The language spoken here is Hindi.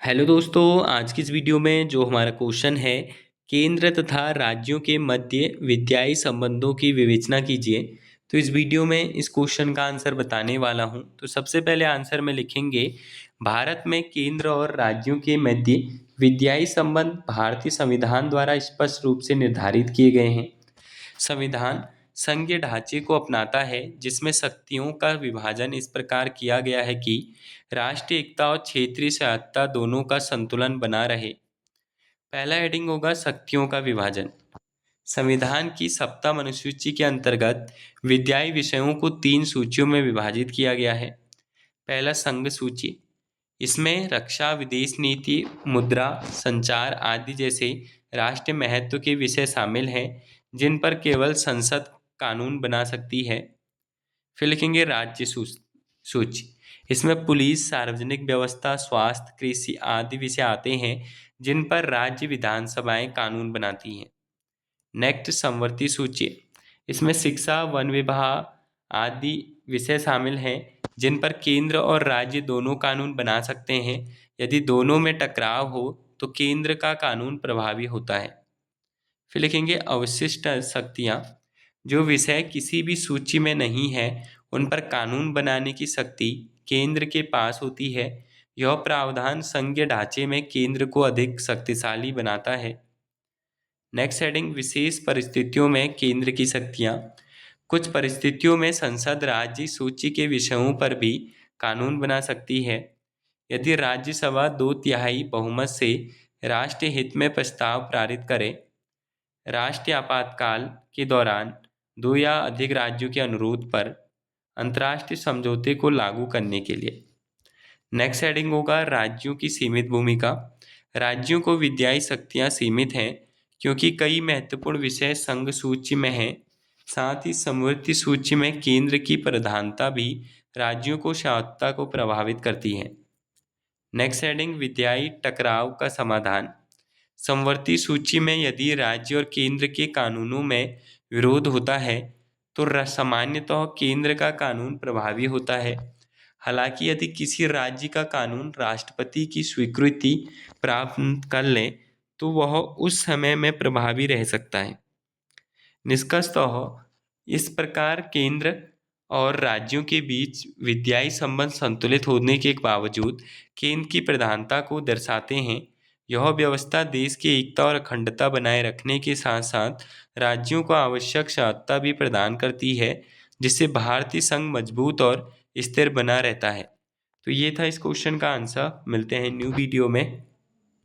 हेलो दोस्तों, आज की इस वीडियो में जो हमारा क्वेश्चन है, केंद्र तथा राज्यों के मध्य विद्यायी संबंधों की विवेचना कीजिए। तो इस वीडियो में इस क्वेश्चन का आंसर बताने वाला हूं। तो सबसे पहले आंसर में लिखेंगे, भारत में केंद्र और राज्यों के मध्य विद्यायी संबंध भारतीय संविधान द्वारा स्पष्ट रूप से निर्धारित किए गए हैं। संविधान संघीय ढांचे को अपनाता है, जिसमें शक्तियों का विभाजन इस प्रकार किया गया है कि राष्ट्रीय एकता और क्षेत्रीय स्वायत्तता दोनों का संतुलन बना रहे। पहला हेडिंग होगा शक्तियों का विभाजन। संविधान की सप्तम अनुसूची के अंतर्गत विद्यायी विषयों को 3 सूचियों में विभाजित किया गया है। पहला संघ सूची, इसमें रक्षा, विदेश नीति, मुद्रा, संचार आदि जैसे राष्ट्रीय महत्व के विषय शामिल हैं, जिन पर केवल संसद कानून बना सकती है। फिर लिखेंगे राज्य सूची, इसमें पुलिस, सार्वजनिक व्यवस्था, स्वास्थ्य, कृषि आदि विषय आते हैं, जिन पर राज्य विधानसभाएं कानून बनाती हैं। नेक्स्ट संवर्ती सूची, इसमें शिक्षा, वन विभाग आदि विषय शामिल हैं, जिन पर केंद्र और राज्य दोनों कानून बना सकते हैं। यदि दोनों में टकराव हो तो केंद्र का कानून प्रभावी होता है। फिर लिखेंगे अवशिष्ट शक्तियाँ, जो विषय किसी भी सूची में नहीं है, उन पर कानून बनाने की शक्ति केंद्र के पास होती है। यह प्रावधान संघीय ढांचे में केंद्र को अधिक शक्तिशाली बनाता है। नेक्स्ट हेडिंग विशेष परिस्थितियों में केंद्र की शक्तियाँ। कुछ परिस्थितियों में संसद राज्य सूची के विषयों पर भी कानून बना सकती है। यदि राज्यसभा 2/3 बहुमत से राष्ट्रीय हित में प्रस्ताव पारित करे, राष्ट्रीय आपातकाल के दौरान 2 या अधिक राज्यों के अनुरोध पर अंतर्राष्ट्रीय समझौते को लागू करने के लिए। नेक्स्ट हेडिंग होगा राज्यों की सीमित भूमिका। राज्यों को विद्यायी शक्तियाँ सीमित हैं, क्योंकि कई महत्वपूर्ण विषय संघ सूची में हैं। साथ ही समवर्ती सूची में केंद्र की प्रधानता भी राज्यों को स्वायत्तता को प्रभावित करती है। नेक्स्ट हेडिंग विद्यायी टकराव का समाधान। समवर्ती सूची में यदि राज्य और केंद्र के कानूनों में विरोध होता है तो सामान्यतः केंद्र का कानून प्रभावी होता है। हालांकि यदि किसी राज्य का कानून राष्ट्रपति की स्वीकृति प्राप्त कर ले तो वह उस समय में प्रभावी रह सकता है। निष्कर्षतः इस प्रकार केंद्र और राज्यों के बीच विद्यायी संबंध संतुलित होने के बावजूद केंद्र की प्रधानता को दर्शाते हैं। यह व्यवस्था देश की एकता और अखंडता बनाए रखने के साथ साथ राज्यों को आवश्यक स्वायत्तता भी प्रदान करती है, जिससे भारतीय संघ मजबूत और स्थिर बना रहता है। तो ये था इस क्वेश्चन का आंसर। मिलते हैं न्यू वीडियो में।